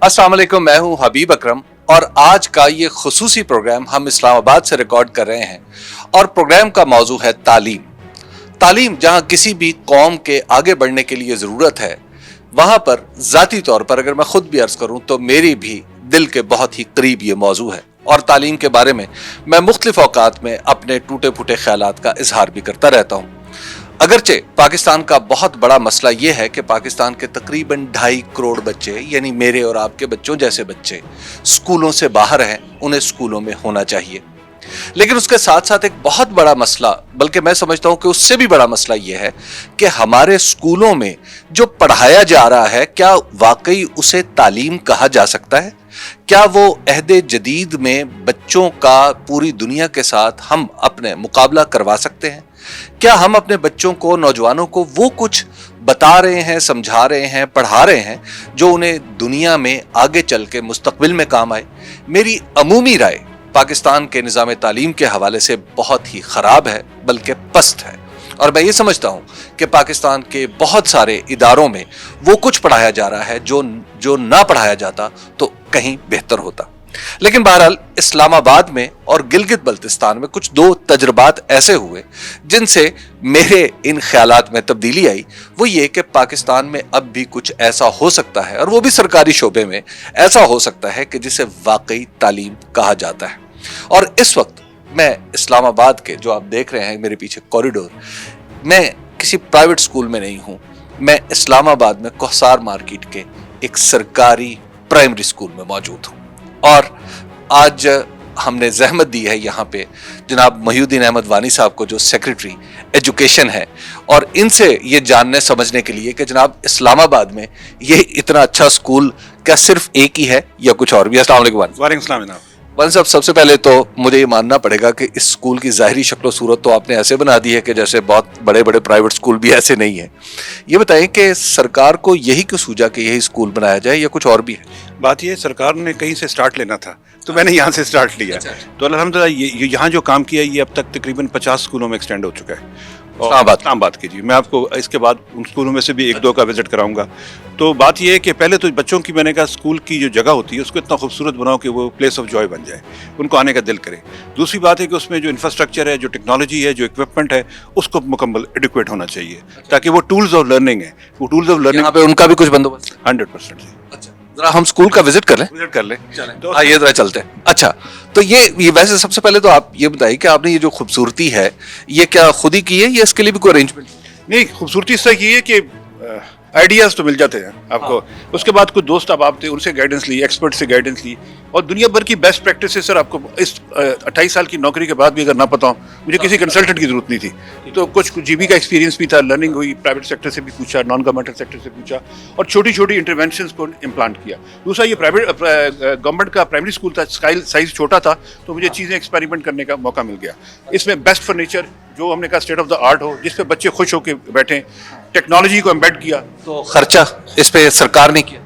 अस्सलाम वालेकुम, मैं हूं हबीब अकरम और आज का ये खुसूसी प्रोग्राम हम इस्लामाबाद से रिकॉर्ड कर रहे हैं और प्रोग्राम का मौजू है तालीम। तालीम जहां किसी भी कौम के आगे बढ़ने के लिए ज़रूरत है, वहां पर ज़ाती तौर पर अगर मैं खुद भी अर्ज़ करूं तो मेरी भी दिल के बहुत ही करीब ये मौजू है और तालीम के बारे में मैं मुख्तलिफ औकात में अपने टूटे फूटे ख्यालात का इजहार भी करता रहता हूं। अगरचे पाकिस्तान का बहुत बड़ा मसला ये है कि पाकिस्तान के तकरीबन 2.5 करोड़ बच्चे, यानी मेरे और आपके बच्चों जैसे बच्चे, स्कूलों से बाहर हैं, उन्हें स्कूलों में होना चाहिए। लेकिन उसके साथ साथ एक बहुत बड़ा मसला, बल्कि मैं समझता हूं कि उससे भी बड़ा मसला यह है कि हमारे स्कूलों में जो पढ़ाया जा रहा है, क्या वाकई उसे तालीम कहा जा सकता है? क्या वो अहदे जदीद में बच्चों का पूरी दुनिया के साथ हम अपने मुकाबला करवा सकते हैं? क्या हम अपने बच्चों को, नौजवानों को वो कुछ बता रहे हैं, समझा रहे हैं, पढ़ा रहे हैं जो उन्हें दुनिया में आगे चल के मुस्तकबिल में काम आए? मेरी अमूमी राय पाकिस्तान के निज़ाम तालीम के हवाले से बहुत ही ख़राब है, बल्कि पस्त है। और मैं ये समझता हूँ कि पाकिस्तान के बहुत सारे इदारों में वो कुछ पढ़ाया जा रहा है जो ना पढ़ाया जाता तो कहीं बेहतर होता। लेकिन बहरहाल इस्लामाबाद में और गिलगित बल्तिस्तान में कुछ दो तजर्बात ऐसे हुए जिनसे मेरे इन ख्यालात में तब्दीली आई। वो ये कि पाकिस्तान में अब भी कुछ ऐसा हो सकता है, और वो भी सरकारी शोबे में ऐसा हो सकता है कि जिसे वाकई तालीम कहा जाता है। और इस वक्त मैं इस्लामाबाद के, जो आप देख रहे हैं मेरे पीछे कॉरिडोर, मैं किसी प्राइवेट स्कूल में नहीं हूँ। मैं इस्लामाबाद में कोहसार मार्केट के एक सरकारी प्राइमरी स्कूल में मौजूद हूँ और आज हमने जहमत दी है यहाँ पे जनाब मोहिउद्दीन अहमद वानी साहब को, जो सेक्रेटरी एजुकेशन है, और इनसे ये जानने समझने के लिए कि जनाब इस्लामाबाद में ये इतना अच्छा स्कूल क्या सिर्फ एक ही है या कुछ और भी? अस्सलाम वालेकुम। वालेकुम सलाम जनाब। वन साहब, सबसे पहले तो मुझे ये मानना पड़ेगा कि इस स्कूल की ज़ाहिरी शक्ल सूरत तो आपने ऐसे बना दी है कि जैसे बहुत बड़े बड़े प्राइवेट स्कूल भी ऐसे नहीं है। ये बताएं कि सरकार को यही क्यों सूझा कि यही स्कूल बनाया जाए या कुछ और भी है? बात ये, सरकार ने कहीं से स्टार्ट लेना था तो मैंने यहाँ से स्टार्ट लिया। तो अल्हम्दुलिल्लाह ये यहाँ जो काम किया ये अब तक तकरीबन 50 स्कूलों में एक्सटेंड हो चुका है। इस्लामाबाद की जी, मैं आपको इसके बाद उन स्कूलों में से भी एक दो का विजिट कराऊंगा। तो बात ये है कि पहले तो बच्चों की, मैंने कहा, स्कूल की जो जगह होती है उसको इतना खूबसूरत बनाओ कि वो प्लेस ऑफ जॉय बन जाए, उनको आने का दिल करे। दूसरी बात है कि उसमें जो इंफ्रास्ट्रक्चर है, जो टेक्नोलॉजी है, जो इक्विपमेंट है, उसको मुकम्मल एडिक्वेट होना चाहिए ताकि वो टूल्स ऑफ लर्निंग है, वो टूल्स ऑफ लर्निंग यहाँ पे उनका भी कुछ बंदोबस्त 100%। अच्छा, जरा हम स्कूल का विजिट कर लें। तो आइए जरा चलते हैं। अच्छा, तो ये वैसे सबसे पहले तो आप ये बताइए कि आपने ये जो खूबसूरती है ये क्या खुद ही की है या इसके लिए भी कोई अरेंजमेंट? नहीं, खूबसूरती इससे की है कि आइडियाज़ तो मिल जाते हैं आपको। उसके बाद कुछ दोस्त अब आप थे, उनसे गाइडेंस ली, एक्सपर्ट से गाइडेंस ली, और दुनिया भर की बेस्ट प्रैक्टिस सर आपको इस 28 साल की नौकरी के बाद भी अगर ना पता हो, मुझे किसी कंसल्टेंट की जरूरत नहीं थी। तो कुछ जीबी का एक्सपीरियंस भी था, लर्निंग हुई, प्राइवेट सेक्टर से भी पूछा, नॉन गवर्नमेंटल सेक्टर से पूछा, और छोटी छोटी इंटरवेंशंस को इम्प्लांट किया। दूसरा, ये प्राइवेट गवर्नमेंट का प्राइमरी स्कूल था, साइज छोटा था, तो मुझे चीज़ें एक्सपेरिमेंट करने का मौका मिल गया। इसमें बेस्ट फर्नीचर, जो हमने कहा स्टेट ऑफ द आर्ट हो, जिस पे बच्चे खुश होकर बैठें, टेक्नोलॉजी को एम्बेड किया। तो खर्चा इस पे सरकार ने किया?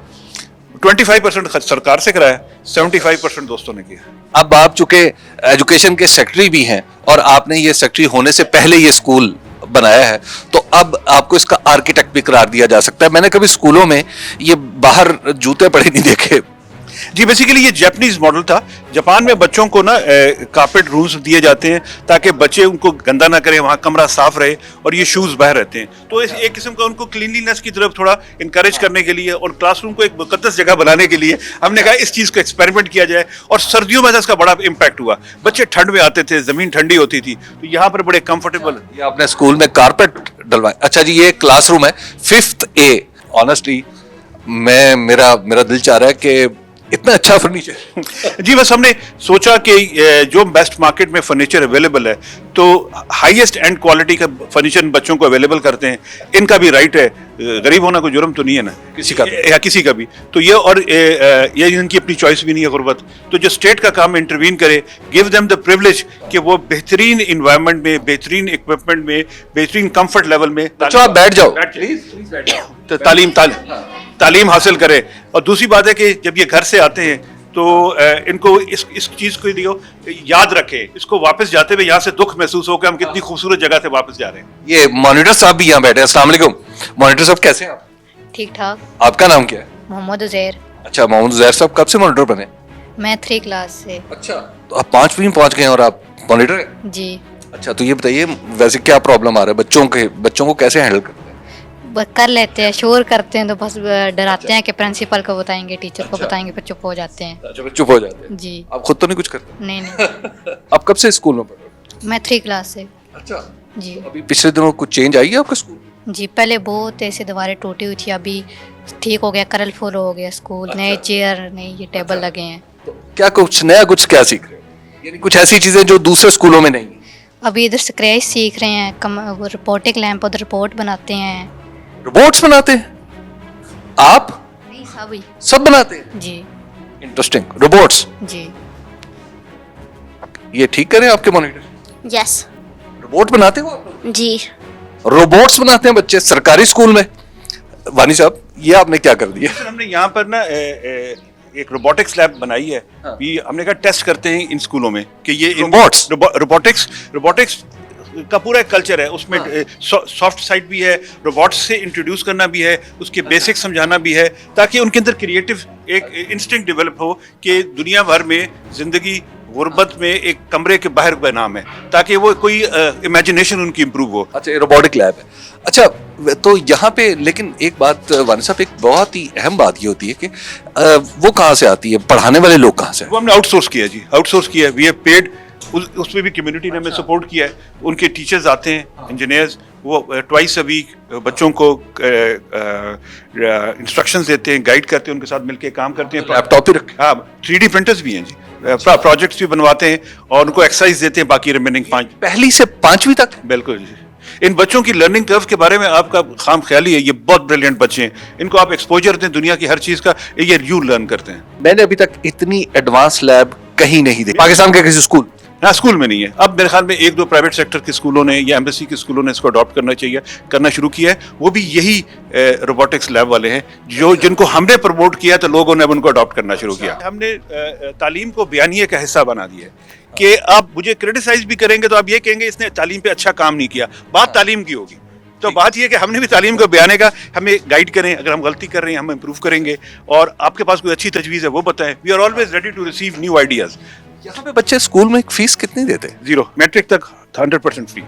25% सरकार से कराया, 75% दोस्तों ने किया। अब आप चूंकि एजुकेशन के सेक्रेटरी भी हैं और आपने ये सेक्रेटरी होने से पहले ये स्कूल बनाया है, तो अब आपको इसका आर्किटेक्ट भी करार दिया जा सकता है। मैंने कभी स्कूलों में ये बाहर जूते पड़े नहीं देखे। जी, बेसिकली ये जापानीज मॉडल था। जापान में बच्चों को ना कारपेट रूम्स दिए जाते हैं ताकि बच्चे उनको गंदा ना करें, वहाँ कमरा साफ रहे, और ये शूज़ बाहर रहते हैं। तो इस एक किस्म का उनको क्लीनलीनेस की तरफ थोड़ा इनकरेज करने के लिए और क्लासरूम को एक मुकद्दस जगह बनाने के लिए हमने कहा इस चीज़ को एक्सपेरिमेंट किया जाए। और सर्दियों में इसका बड़ा इम्पैक्ट हुआ। बच्चे ठंड में आते थे, ज़मीन ठंडी होती थी, तो यहाँ पर बड़े कम्फर्टेबल। ये आपने स्कूल में कारपेट डलवाए? अच्छा जी, ये क्लासरूम है 5th A। ऑनेस्टली मेरा दिल चाह रहा है कि इतना अच्छा फर्नीचर। जी, बस हमने सोचा कि जो बेस्ट मार्केट में फर्नीचर अवेलेबल है, तो हाईएस्ट एंड क्वालिटी का फर्नीचर बच्चों को अवेलेबल करते हैं। इनका भी राइट है, गरीब होना कोई जुर्म तो नहीं है ना किसी का भी। तो ये, और ये इनकी अपनी चॉइस भी नहीं है गुर्बत। तो जो स्टेट का काम इंटरवीन करे, गिव देम द प्रिविलेज कि वो बेहतरीन इन्वायरमेंट में, बेहतरीन इक्विपमेंट में, बेहतरीन कंफर्ट लेवल में। अच्छा, आप बैठ जाओ, तो तालीम हासिल करे। और दूसरी बात है कि जब ये घर से आते हैं तो इनको इस चीज़ को लियो याद रखें, इसको वापस जाते हुए यहाँ से दुख महसूस हो कि हम कितनी खूबसूरत जगह से वापस जा रहे हैं। ये मॉनिटर साहब भी यहाँ बैठे हैं। अस्सलाम वालेकुम। मॉनिटर साहब, कैसे हैं आप? ठीक ठाक। आपका नाम क्या है? मोहम्मद उजैर। اچھا محمد زہر صاحب کب سے مانیٹر بنے؟ میں 3 کلاس سے. اچھا تو آپ 5ویں میں پہنچ گئے ہیں اور آپ مانیٹر ہیں؟ جی. اچھا تو یہ بتائیے ویسے کیا پرابلم آ رہا ہے بچوں کو کیسے ہینڈل کرتے ہیں؟ کر لیتے ہیں, شور کرتے ہیں تو بس ڈراتے ہیں کہ پرنسپل کو بتائیں گے, ٹیچر کو بتائیں گے, پھر چپ ہو جاتے ہیں. اچھا پھر چپ ہو جاتے ہیں. جی. آپ خود تو نہیں کچھ کرتے؟ نہیں. آپ کب سے اسکول میں پڑھ رہے ہیں؟ میں 3 کلاس سے. اچھا جی. ابھی پچھلے دنوں کچھ چینج آئی ہے آپ کے اسکول؟ جی پہلے بہت ایسے دیواریں ٹوٹی ہوئی تھی, ابھی ٹھیک ہو گیا, کلرفل ہو گیا اسکول, نئے چیئر نئے یہ ٹیبل لگے ہیں. کیا کچھ نیا کچھ کیا سیکھ رہے ہیں, یعنی کچھ ایسی چیزیں جو دوسرے اسکولوں میں نہیں ہیں؟ ابھی ادھر اسکریچ سیکھ رہے ہیں, رپورٹنگ لیمپ, ادھر رپورٹ بناتے ہیں. روبوٹس بناتے ہیں آپ؟ نہیں سب بناتے ہیں. جی. انٹرسٹنگ. روبوٹس. جی. یہ ٹھیک کریں آپ کے مانیٹر؟ یس. روبوٹ بناتے ہو آپ؟ جی. روبوٹس بناتے ہیں بچے سرکاری اسکول میں. وانی صاحب یہ آپ نے کیا کر دیا؟ ہم نے یہاں پر نا ایک روبوٹکس لیب بنائی ہے. ہم نے کہا ٹیسٹ کرتے ہیں ان اسکولوں میں کہ یہ روبوٹکس کا پورا ایک کلچر ہے, اس میں سافٹ سائڈ بھی ہے, روبوٹس سے انٹروڈیوس کرنا بھی ہے, اس کے بیسک سمجھانا بھی ہے, تاکہ ان کے اندر کریٹو ایک انسٹنکٹ ڈیولپ ہو کہ دنیا بھر میں زندگی غربت میں ایک کمرے کے باہر کا نام ہے, تاکہ وہ کوئی امیجنیشن ان کی امپروو ہو. اچھا یہ روبوٹک لیب ہے. اچھا تو یہاں پہ لیکن ایک بات وانی صاحب, ایک بہت ہی اہم بات یہ ہوتی ہے کہ وہ کہاں سے آتی ہے, پڑھانے والے لوگ کہاں سے؟ وہ ہم نے آؤٹ سورس کیا جی, آؤٹ سورس کیا. وی ہیو پیڈ, اس میں بھی کمیونٹی نے ہمیں سپورٹ کیا ہے. ان کے ٹیچرز آتے ہیں, انجینئرز, وہ ٹوائس اے ویک بچوں کو انسٹرکشنز دیتے ہیں, گائیڈ کرتے ہیں, ان کے ساتھ مل کے کام کرتے ہیں. لیپ ٹاپ بھی رکھے؟ ہاں 3D پرنٹرز بھی ہیں جی, پروجیکٹس بھی بنواتے ہیں اور ان کو ایکسرسائز دیتے ہیں باقی ریمیننگ 5 پہلی سے 5ویں تک. بالکل جی. ان بچوں کی لرننگ کرو کے بارے میں آپ کا خام خیالی ہے, یہ بہت بریلینٹ بچے ہیں, ان کو آپ ایکسپوجر دیں دنیا کی ہر چیز کا, یہ یو لرن کرتے ہیں. میں نے ابھی تک اتنی ایڈوانس لیب کہیں نہیں دیکھی پاکستان کے کسی اسکول. ہاں اسکول میں نہیں ہے. اب میرے خیال میں 1-2 پرائیویٹ سیکٹر کے اسکولوں نے یا ایمبیسی کے اسکولوں نے اس کو اڈاپٹ کرنا شروع کیا ہے. وہ بھی یہی روبوٹکس لیب والے ہیں جن کو ہم نے پروموٹ کیا تو لوگوں نے اب ان کو اڈاپٹ کرنا شروع کیا. ہم نے تعلیم کو بیانیے کا حصہ بنا دیا ہے کہ آپ مجھے کرٹیسائز بھی کریں گے تو آپ یہ کہیں گے اس نے تعلیم پہ اچھا کام نہیں کیا. بات تعلیم کی ہوگی تو بات یہ کہ ہم نے بھی تعلیم کو بیانے کا, ہمیں گائیڈ کریں, اگر ہم غلطی کر رہے ہیں ہم امپروو کریں گے, اور آپ کے پاس کوئی اچھی تجویز ہے وہ بتائیں. We are always ready to receive new ideas. یہاں پہ بچے اسکول میں فیس کتنی دیتے ہیں؟ 0 میٹرک تک 100% فری,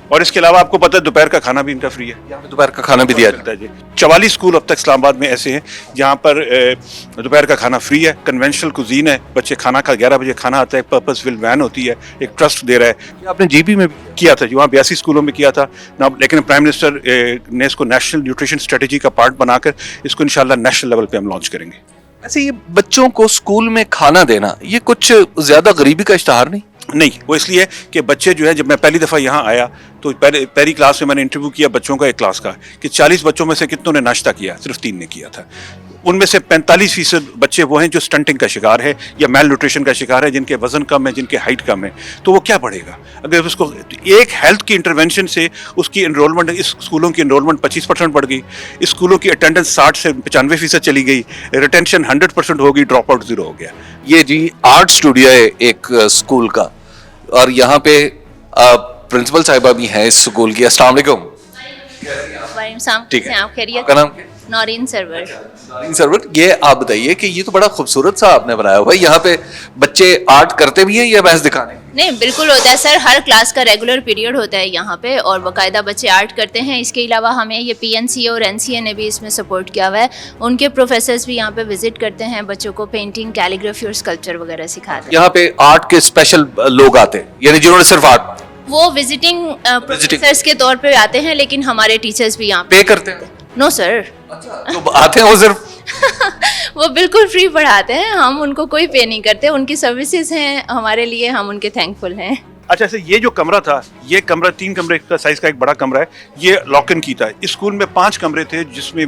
اور اس کے علاوہ آپ کو پتہ ہے دوپہر کا کھانا بھی ان کا فری ہے. یہاں پہ دوپہر کا کھانا بھی دیا جاتا ہے جی. 44 اسکول اب تک اسلام آباد میں ایسے ہیں جہاں پر دوپہر کا کھانا فری ہے, کنونشنل کوزین ہے, بچے کھانا کا 11 بجے کھانا آتا ہے, پرپز فل وین ہوتی ہے, ایک ٹرسٹ دے رہا ہے. آپ نے جی پی میں کیا تھا جی, وہاں 82 اسکولوں میں کیا تھا, لیکن پرائم منسٹر نے اس کو نیشنل نیوٹریشن اسٹریٹجی کا پارٹ بنا کر اس کو انشاءاللہ نیشنل لیول پہ ہم لانچ کریں گے. ایسے یہ بچوں کو اسکول میں کھانا دینا یہ کچھ زیادہ غریبی کا اشتہار نہیں؟ وہ اس لیے کہ بچے جو ہے, جب میں پہلی دفعہ یہاں آیا تو پہلی کلاس میں میں نے انٹرویو کیا بچوں کا, ایک کلاس کا, کہ 40 بچوں میں سے کتنوں نے ناشتہ کیا, صرف 3 نے کیا تھا. ان میں سے 45% بچے وہ ہیں جو سٹنٹنگ کا شکار ہے یا میل نیوٹریشن کا شکار ہے, جن کے وزن کم ہے, جن کے ہائٹ کم ہے. تو وہ کیا پڑھے گا اگر اس کو ایک ہیلتھ کی انٹرونشن سے اس کی انرولمنٹ, اس اسکولوں کی انرولمنٹ 25% بڑھ گئی, اسکولوں کی اٹینڈنس 60 سے 95% چلی گئی, ریٹینشن 100% ہو گئی, ڈراپ آؤٹ 0 ہو گیا. یہ جی آرٹ اسٹوڈیو ہے ایک اسکول کا, اور یہاں پہ پرنسپل صاحبہ بھی ہیں اس اسکول کی. السلام علیکم. وعلیکم السلام. ٹھیک ہے, آپ خیریت؟ آپ کا نام کیا؟ نورین سرور. سرور, یہ آپ بتائیے کہ یہ تو بڑا خوبصورت سا آپ نے بنایا ہوا ہے, یہاں پہ بچے آرٹ کرتے بھی ہیں یا محض دکھانے؟ نہیں بالکل ہوتا ہے سر, ہر کلاس کا ریگولر پیریڈ ہوتا ہے یہاں پہ, اور باقاعدہ بچے آرٹ کرتے ہیں. اس کے علاوہ ہمیں یہ PNCA اور NCA نے بھی اس میں سپورٹ کیا ہوا ہے. ان کے پروفیسرز بھی یہاں پہ وزٹ کرتے ہیں, بچوں کو پینٹنگ, کیلیگرافی اور اسکلپچر وغیرہ سکھاتے ہیں. یہاں پہ آرٹ کے اسپیشل لوگ آتے ہیں, یعنی جنہوں نے صرف آرٹ, وہ وزٹنگ پروفیسرز کے طور پہ آتے ہیں, لیکن ہمارے ٹیچرز بھی یہاں پے کرتے ہیں؟ نو سر. تو آتے ہیں وہ صرف وہ بالکل فری پڑھاتے ہیں, ہم ان کو کوئی پے نہیں کرتے. ان کی سروسز ہیں ہمارے لیے, ہم ان کے تھینکفل ہیں. اچھا سے یہ جو کمرہ تھا, یہ کمرہ 3 کمرے کا سائز کا ایک بڑا کمرہ ہے, یہ لاک ان کی تھا. اس اسکول میں 5 کمرے تھے جس میں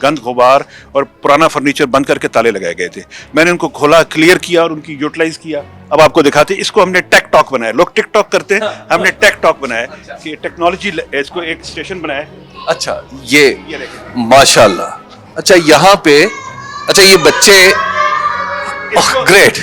گند غبار اور پرانا فرنیچر بند کر کے تالے لگائے گئے تھے. میں نے ان کو کھولا, کلیئر کیا اور ان کی یوٹیلائز کیا. اب آپ کو دکھاتے, اس کو ہم نے ٹیک ٹاک بنایا. لوگ ٹک ٹاک کرتے ہیں, ہم نے ٹیک ٹاک بنایا کہ ٹیکنالوجی, اس کو ایک اسٹیشن بنایا. اچھا یہ ماشاء اللہ. اچھا یہاں پہ, اچھا یہ بچے, گریٹ,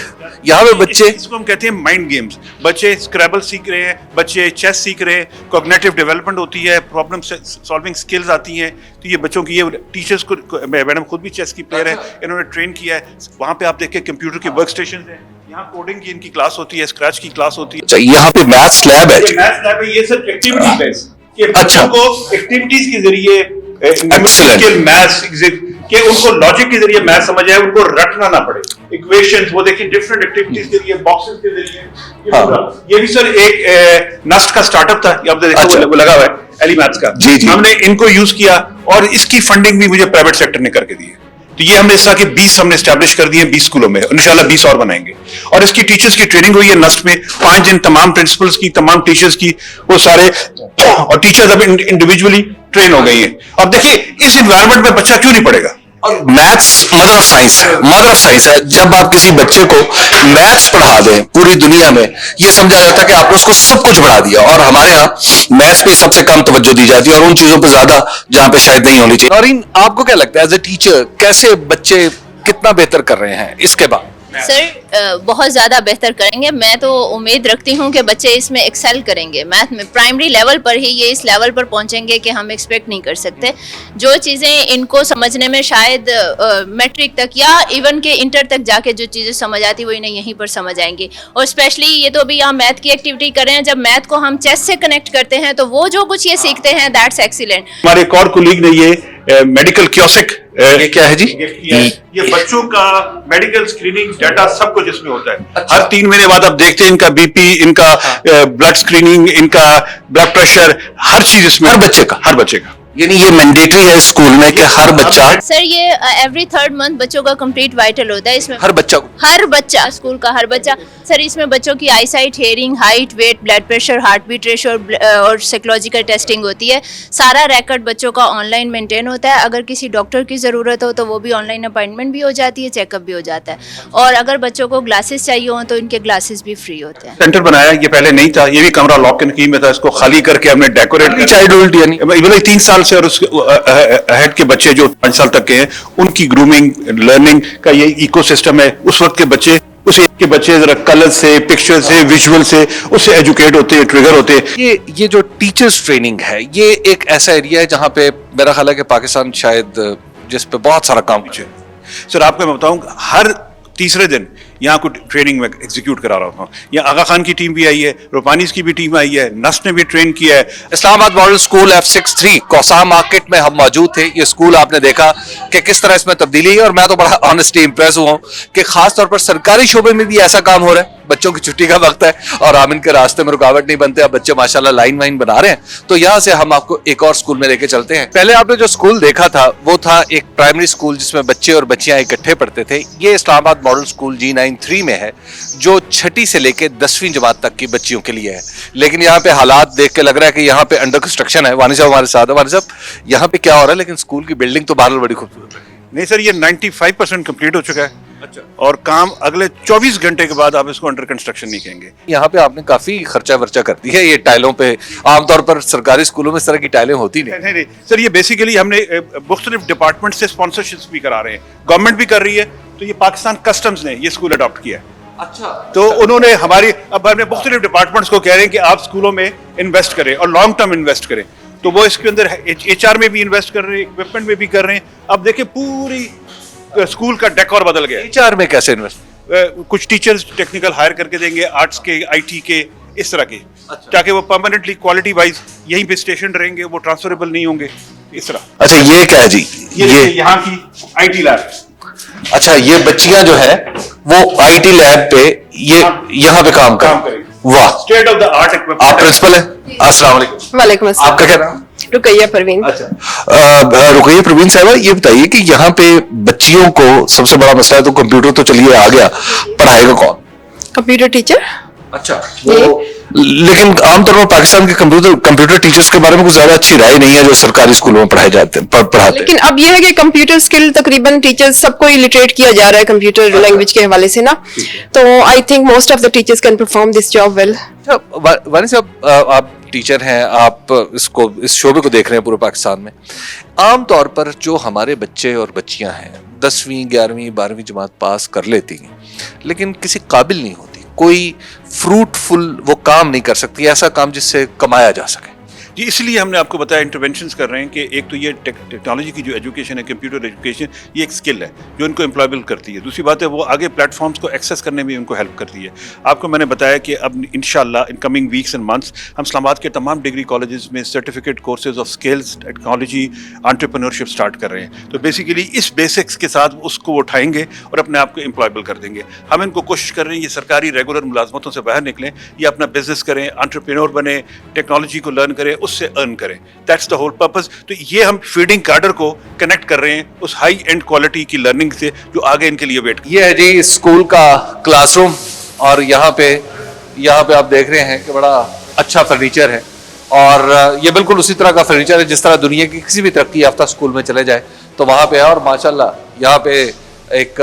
यहाँ पे बच्चे इसको हम कहते हैं माइंड गेम्स. बच्चे स्क्रैबल सीख रहे हैं, बच्चे चेस सीख रहे हैं, कॉग्निटिव डेवलपमेंट होती है, प्रॉब्लम सॉल्विंग स्किल्स आती हैं. तो ये बच्चों की, ये टीचर्स को, मैडम खुद भी चेस की प्लेयर है, इन्होंने ट्रेन किया है. वहाँ पे आप देखिए कंप्यूटर के वर्क स्टेशन हैं, यहाँ कोडिंग की इनकी क्लास होती है, स्क्रैच की क्लास होती है. यहाँ पे मैथ्स लैब है. मैथ्स लैब है, ये सब एक्टिविटीज है कि अच्छा. बच्चों को एक्टिविटीज के जरिए Excellent. मैथ्स कि उनको लॉजिक के जरिए मैथ समझ आए, उनको रटना ना पड़े. इक्वेशंस वो देखिए डिफरेंट एक्टिविटीज के लिए, बॉक्सेस के जरिए. ये भी सर एक नस्ट का स्टार्टअप था, ये आपने देखा. अच्छा. वो लगा हुआ है एली मैथ्स का. जी. हमने इनको यूज किया और इसकी फंडिंग भी मुझे प्राइवेट सेक्टर ने करके दी है. तो ये हमने इस तरह के 20 हमने एस्टैब्लिश कर दिए 20 स्कूलों में, इंशाल्लाह 20 और बनाएंगे. और इसकी टीचर्स की ट्रेनिंग हुई है नस्ट में 5 दिन, तमाम प्रिंसिपल्स की, तमाम टीचर्स की, वो सारे, और टीचर्स अब इंडिविजुअली ट्रेन हो गई है. अब देखिए इस एनवायरनमेंट में बच्चा क्यों नहीं पढ़ेगा. और मैथ्स मदर ऑफ साइंस है, मदर ऑफ साइंस है. जब आप किसी बच्चे को मैथ्स पढ़ा दें, पूरी दुनिया में ये समझा जाता है कि आपने उसको सब कुछ पढ़ा दिया. और हमारे यहाँ मैथ्स पे सबसे कम तवज्जो दी जाती है और उन चीजों पे ज्यादा जहाँ पे शायद नहीं होनी चाहिए. नौरीन, आपको क्या लगता है एज ए टीचर कैसे बच्चे कितना बेहतर कर रहे हैं इसके बाद? सर बहुत ज़्यादा बेहतर करेंगे. मैं तो उम्मीद रखती हूँ कि बच्चे इसमें एक्सेल करेंगे. मैथ में प्राइमरी लेवल पर ही ये इस लेवल पर पहुँचेंगे कि हम एक्सपेक्ट नहीं कर सकते. जो चीज़ें इनको समझने में शायद मैट्रिक तक या इवन के इंटर तक जाके जो चीज़ें समझ आती वो इन्हें यहीं पर समझ आएंगी. और स्पेशली ये तो अभी यहाँ मैथ की एक्टिविटी कर रहे हैं, जब मैथ को हम चेस से कनेक्ट करते हैं तो वो जो कुछ ये सीखते हैं दैट्स एक्सीलेंट. हमारे एक और कोलीग ने ये मेडिकल कियोसिक, ये क्या है जी? ये बच्चों का मेडिकल स्क्रीनिंग डाटा सब कुछ इसमें होता है. हर 3 महीने बाद आप देखते हैं इनका बीपी, इनका ब्लड स्क्रीनिंग, इनका ब्लड प्रेशर, हर चीज इसमें, हर बच्चे का. यानी ये मैंडेटरी है स्कूल में कि हर बच्चा, सर ये एवरी 3rd मंथ बच्चों का कंप्लीट वाइटल होता है. इसमें हर बच्चा स्कूल का हर बच्चा. सर इसमें बच्चों की eyesight, hearing, height, weight, blood pressure, heart beat ratio और साइकोलॉजिकल टेस्टिंग होती है. सारा रिकॉर्ड बच्चों का ऑनलाइन मेंटेन होता है. अगर किसी डॉक्टर की ज़रूरत हो तो वो भी ऑनलाइन अपॉइंटमेंट भी हो जाती है, चेकअप भी हो जाता है. और अगर बच्चों को ग्लासेस चाहिए हो तो इनके ग्लासेस भी फ्री होते हैं. सेंटर बनाया, ये पहले नहीं था, ये भी कमरा लॉक एंड की में था, इसको खाली करके हमने डेकोरेट. चाइल्डहुड यानी 3 साल से, और उसके हेड के बच्चे जो 5 साल तक के हैं उनकी ग्रूमिंग, लर्निंग का ये इकोसिस्टम है. उस वक्त के बच्चे, उस एज के बच्चे जरा कलर से, पिक्चर से, विजुअल से उससे एजुकेट होते हैं, ट्रिगर होते हैं. ये जो टीचर्स ट्रेनिंग है, ये एक ऐसा एरिया है जहाँ पे मेरा ख्याल है कि पाकिस्तान शायद जिस पे बहुत सारा काम है. सर आपको मैं बताऊं, हर तीसरे दिन यहाँ को ट्रेनिंग में एग्जीक्यूट करा रहा हूँ. यहाँ आगा खान की टीम भी आई है, रोपानीज की भी टीम आई है, नस्ट ने भी ट्रेन किया है. इस्लामाबाद मॉडल स्कूल F63 कौसाम मार्केट में हम मौजूद थे. ये स्कूल आपने देखा कि किस तरह इसमें तब्दीली है और मैं तो बड़ा ऑनेस्टली इंप्रेस हुआ हूँ कि खास तौर पर सरकारी शोबे में भी ऐसा काम हो रहा है. बच्चों की छुट्टी का वक्त है और हम इनके रास्ते में रुकावट नहीं बनते. अब बच्चे माशाल्लाह लाइन वाइन बना रहे हैं. तो यहाँ से हम आपको एक और स्कूल में लेके चलते हैं. पहले आपने जो स्कूल देखा था वो था एक प्राइमरी स्कूल जिसमें बच्चे और बच्चियां इकट्ठे पढ़ते थे. ये इस्लामाबाद मॉडल स्कूल G93 में है जो 6ठी से लेके 10वीं जमात तक की बच्चियों के लिए है. लेकिन यहाँ पे हालात देख के लग रहा है कि यहाँ पे अंडर कंस्ट्रक्शन है. वानी साहब हमारे साथ है. वानी साहब यहाँ पे क्या हो रहा है? लेकिन स्कूल की बिल्डिंग तो बहरहाल बड़ी खूबसूरत है. नहीं सर, ये 95% कंप्लीट हो चुका है. अच्छा. और काम अगले 24 घंटे के बाद आप इसको अंडर कंस्ट्रक्शन नहीं कहेंगे. यहाँ पे आपने काफी खर्चा वर्चा कर दी है ये टाइलों पे. आमतौर पर सरकारी स्कूलों में इस तरह की टाइलें होती नहीं. सर ये बेसिकली हमने मुख्तलिफ डिपार्टमेंट से स्पॉन्सरशिप्स भी करा रहे हैं, गवर्नमेंट भी कर रही है. तो ये पाकिस्तान कस्टम्स ने ये स्कूल अडॉप्ट किया है. अच्छा. तो उन्होंने अब हमने मुख्तलिफ डिपार्टमेंट्स को कह रहे हैं कि आप स्कूलों में इन्वेस्ट करें और लॉन्ग टर्म इन्वेस्ट करें. तो वो इसके अंदर HR में भी इन्वेस्ट कर रहे हैं, इक्विपमेंट में भी कर रहे हैं. अब देखिए पूरी स्कूल का डेकोर बदल गया. HR में कैसे इन्वेस्ट? कुछ टीचर्स टेक्निकल हायर करके देंगे, आर्ट्स के, IT के, इस तरह के. अच्छा. ताकि वो परमानेंटली क्वालिटी वाइज यहीं पे स्टेशन रहेंगे, वो ट्रांसफरेबल नहीं होंगे इस तरह. अच्छा ये क्या है जी? ये यहाँ की IT लैब. अच्छा ये बच्चियां जो है वो IT लैब पे ये यहाँ पे काम करें. वाह, state of the art equipment. आप प्रिंसिपल हैं? अस्सलाम वालेकुम. वालेकुम अस्सलाम. आपका क्या नाम? रुकैया परवीन. अच्छा रुकैया परवीन साहबा, ये बताइए कि यहाँ पे बच्चियों को सबसे बड़ा मसला है तो कंप्यूटर तो चलिए आ गया, पढ़ाएगा कौन? Computer teacher. अच्छा. लेकिन आमतौर पर पाकिस्तान के कंप्यूटर टीचर्स के बारे में कुछ ज्यादा अच्छी राय नहीं है जो सरकारी स्कूलों में पढ़ाते हैं. लेकिन अब यह है कि कंप्यूटर स्किल तकरीबन टीचर्स सबको इलिटरेट किया जा रहा है कंप्यूटर लैंग्वेज के हवाले से ना. तो I think most of the teachers can perform this job well. वानी साहब आप टीचर हैं, आप इस शोबे को देख रहे हैं पूरे पाकिस्तान में. आमतौर पर जो हमारे बच्चे और बच्चियां हैं 10वीं 11वीं 12वीं जमात पास कर लेती हैं लेकिन किसी काबिल नहीं होती, कोई फ्रूटफुल वो काम नहीं कर सकती, ऐसा काम जिससे कमाया जा सके। जी, इसलिए हमने आपको बताया इंटरवेंशंस कर रहे हैं कि एक तो ये टेक्नोलॉजी की जो एजुकेशन है, कंप्यूटर एजुकेशन, ये एक स्किल है जो इनको एम्प्लॉयबल करती है। दूसरी बात है वो आगे प्लेटफॉर्म्स को एक्सेस करने में उनको हेल्प करती है। आपको मैंने बताया कि अब इंशाल्लाह in coming weeks and months हम इस्लामाबाद के तमाम डिग्री कॉलेजेस में certificate courses of skills, technology, entrepreneurship start कर रहे हैं। तो बेसिकली इस बेसिक्स के साथ उसको वो उठाएंगे और अपने आप को एम्प्लॉयबल कर देंगे। हम इनको कोशिश कर रहे हैं ये सरकारी रेगुलर मुलाजमतों से बाहर निकलें, ये अपना बिजनेस करें, एंटरप्रेन्योर बने, टेक्नोलॉजी को लर्न करें, उससे अर्न करें। That's the whole purpose. तो ये हम फीडिंग कार्डर को कनेक्ट कर रहे हैं उस हाई एंड क्वालिटी की लर्निंग से जो आगे इनके लिए वेट। ये है जी स्कूल का क्लासरूम और यहाँ पे आप देख रहे हैं कि बड़ा अच्छा फर्नीचर है और ये बिल्कुल उसी तरह का फर्नीचर है जिस तरह दुनिया की किसी भी तरक्की याफ्ता स्कूल में चले जाए तो वहाँ पे है। और माशाल्लाह यहाँ पे एक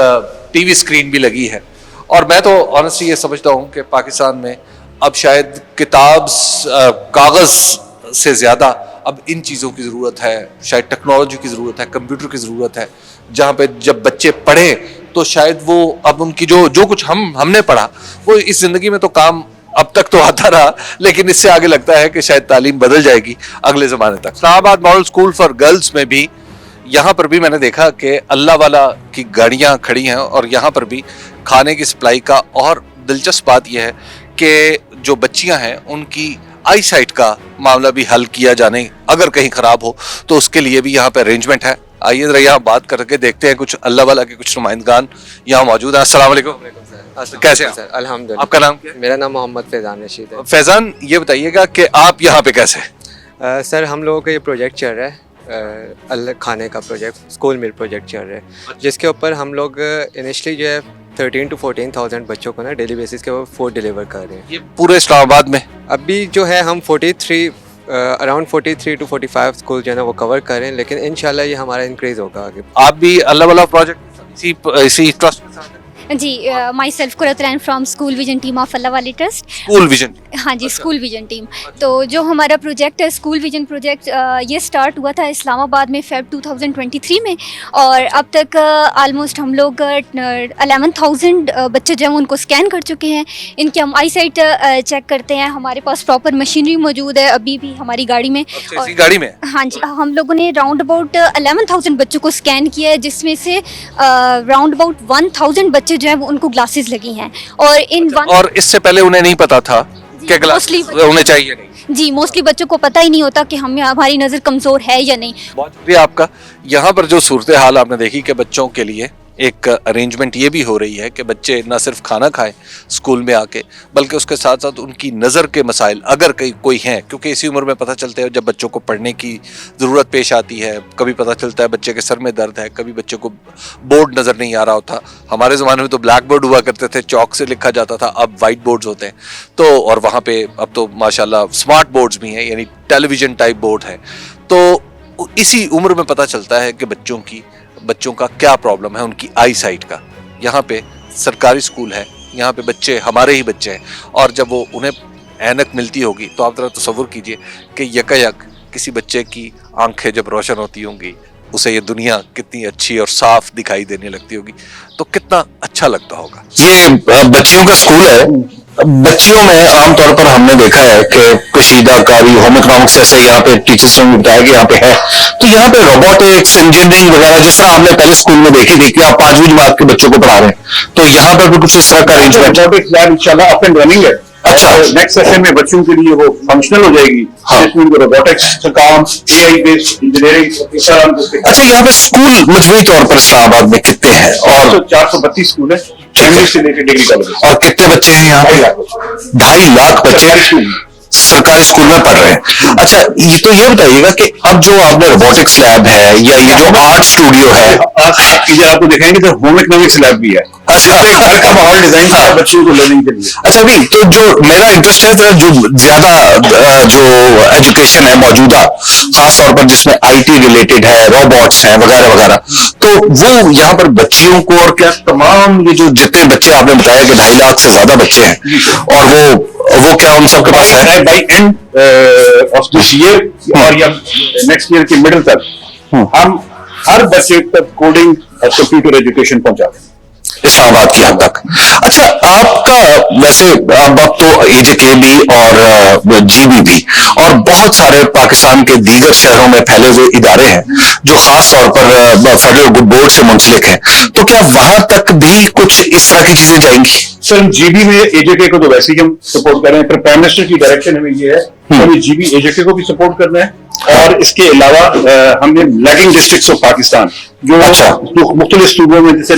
टीवी स्क्रीन भी लगी है। और मैं तो ऑनेस्टली ये समझता हूँ कि पाकिस्तान में अब शायद किताब कागज़ से ज़्यादा अब इन चीज़ों की ज़रूरत है, शायद टेक्नोलॉजी की ज़रूरत है, कंप्यूटर की ज़रूरत है, जहाँ पे जब बच्चे पढ़ें तो शायद वो अब उनकी जो कुछ हमने पढ़ा वो इस ज़िंदगी में तो काम अब तक तो आता रहा, लेकिन इससे आगे लगता है कि शायद तालीम बदल जाएगी अगले ज़माने तक। Islamabad model school for girls में भी यहाँ पर भी मैंने देखा कि अल्लाह वाला की गाड़ियाँ खड़ी हैं और यहाँ पर भी खाने की सप्लाई का। और दिलचस्प बात यह है कि जो बच्चियाँ हैं उनकी आई साइट का मामला भी हल किया जाने अगर कहीं ख़राब हो तो उसके लिए भी यहाँ पे अरेंजमेंट है। आइए ज़रा यहाँ बात करके देखते हैं, कुछ अल्लाह वाला के कुछ नुमाइंदगान यहाँ मौजूद हैं। अस्सलाम वालेकुम, कैसे हैं सर? अल्हम्दुलिल्लाह। आपका नाम क्या है? मेरा नाम मोहम्मद फैज़ान रशीद है। फैज़ान, ये बताइएगा कि आप यहाँ पे कैसे? सर हम लोगों का ये प्रोजेक्ट चल रहा है, अलग खाने का प्रोजेक्ट, स्कूल मील प्रोजेक्ट चल रहा है, जिसके ऊपर हम लोग इनिशियली जो है 13 to 14,000 बच्चों को ना डेली बेसिस के ऊपर फूड डिलीवर कर रहे हैं। ये पूरे इस्लामाबाद में अभी जो है हम अराउंड 43 to 45 स्कूल जो है ना वो कवर कर रहे हैं, लेकिन इंशाल्लाह ये हमारा इंक्रीज़ होगा आगे। आप भी अल्लाह वाला प्रोजेक्ट इसी ट्रस्ट के साथ? जी myself Qurratulain from school vision team of अल्लाह वाली ट्रस्ट। School vision? हाँ जी, स्कूल विजन टीम। तो जो हमारा प्रोजेक्ट है स्कूल विजन प्रोजेक्ट, ये स्टार्ट हुआ था इस्लामाबाद में फेब 2023 में और अब तक आलमोस्ट हम लोग 11,000 बच्चे जो हैं उनको स्कैन कर चुके हैं। इनके हम आई साइट चेक करते हैं, हमारे पास प्रॉपर मशीनरी मौजूद है अभी भी हमारी गाड़ी में। और गाड़ी में हाँ जी, हम लोगों ने राउंड अबाउट 11,000 बच्चों को स्कैन किया है, जिसमें से राउंड अबाउट 1,000 बच्चे जो है वो उनको ग्लासेस लगी हैं। और इससे पहले उन्हें नहीं पता था कि ग्लासेस उन्हें चाहिए नहीं? जी, मोस्टली बच्चों को पता ही नहीं होता कि हमारी नज़र कमज़ोर है या नहीं। बहुत शुक्रिया आपका। यहाँ पर जो सूरत हाल आपने देखी कि बच्चों के लिए एक अरेंजमेंट ये भी हो रही है कि बच्चे ना सिर्फ खाना खाएं स्कूल में आके, बल्कि उसके साथ साथ उनकी नज़र के मसाइल अगर कोई हैं, क्योंकि इसी उम्र में पता चलता है जब बच्चों को पढ़ने की ज़रूरत पेश आती है। कभी पता चलता है बच्चे के सर में दर्द है, कभी बच्चे को बोर्ड नज़र नहीं आ रहा होता। हमारे ज़माने में तो ब्लैक बोर्ड हुआ करते थे, चौक से लिखा जाता था, अब वाइट बोर्ड्स होते हैं। तो और वहाँ पे अब तो माशाल्लाह स्मार्ट बोर्ड्स भी हैं, यानी टेलीविज़न टाइप बोर्ड है। तो इसी उम्र में पता चलता है कि बच्चों का क्या प्रॉब्लम है, उनकी आई साइट का। यहाँ पे सरकारी स्कूल है, यहाँ पे बच्चे हमारे ही बच्चे हैं और जब वो उन्हें ऐनक मिलती होगी तो आप ज़रा तसव्वुर कीजिए कि यकायक किसी बच्चे की आंखें जब रोशन होती होंगी, उसे ये दुनिया कितनी अच्छी और साफ दिखाई देने लगती होगी, तो कितना अच्छा लगता होगा। ये बच्चियों का स्कूल है। बच्चियों में आमतौर पर हमने देखा है कि कशीदाकारी, होम इकोनॉमिक्स जैसे यहाँ पे टीचर्स ने बताया कि यहाँ पे है, तो यहाँ पे रोबोटिक्स, इंजीनियरिंग वगैरह जिस तरह हमने पहले स्कूल में देखी थी कि आप 5वीं जमात के बच्चों को पढ़ा रहे हैं, तो यहाँ पर भी कुछ इस तरह का अरेंजमेंट रोबोटिक्स लैब इंशाल्लाह अप एंड रनिंग है। अच्छा, नेक्स्ट सेशन में बच्चों के लिए वो फंक्शनल हो जाएगी। हाँ, जिसमें उनको रोबोटिक्स का काम, एआई बेस्ड इंजीनियरिंग। अच्छा, यहाँ पे स्कूल मजमूई तौर पर इस्लामाबाद में कितने हैं? और 432 स्कूल है, इंग्लिश से लेकर डिग्री कॉलेज। और कितने बच्चे हैं यहाँ पे? 2.5 लाख बच्चे सरकारी स्कूल में पढ़ रहे हैं। अच्छा, तो ये बताइएगा कि अब जो आपने रोबोटिक्स लैब है या ये जो आर्ट स्टूडियो है, आपको दिखाएंगे तो होम इकोनॉमिक्स लैब भी है। अच्छा, घर का माहौल डिजाइन किया बच्चों को लर्निंग के लिए। अच्छा भी, तो जो मेरा इंटरेस्ट है जो ज्यादा जो एजुकेशन है मौजूदा, खास तौर पर जिसमें आईटी रिलेटेड है, रोबोट्स हैं वगैरह वगैरह, तो वो यहाँ पर बच्चियों को और क्या तमाम ये जो जितने बच्चे आपने बताया कि 2.5 लाख से ज्यादा बच्चे हैं, और वो क्या उन सबके पास है by end of this year और या नेक्स्ट ईयर के मिडिल तक हम ہر بچے تک کوڈنگ اور کمپیوٹر ایجوکیشن پہنچا دیں اسلام آباد کی حد تک. اچھا آپ کا ویسے اب تو اے جے کے بھی اور جی بی بھی اور بہت سارے پاکستان کے دیگر شہروں میں پھیلے ہوئے ادارے ہیں جو خاص طور پر فیڈرل بورڈ سے منسلک ہیں, تو کیا وہاں تک بھی کچھ اس طرح کی چیزیں جائیں گی؟ سر جی بی میں اے جے کے کو تو ویسے ہی ہم سپورٹ کر رہے ہیں, پھر پرائم منسٹر کی ڈائریکشن ہمیں یہ ہے ہمیں جی بی اے جے کے کو بھی سپورٹ کرنا ہے, اور اس کے علاوہ ہم نے لیگنگ ڈسٹرکٹس آف پاکستان جو مختلف صوبوں میں جیسے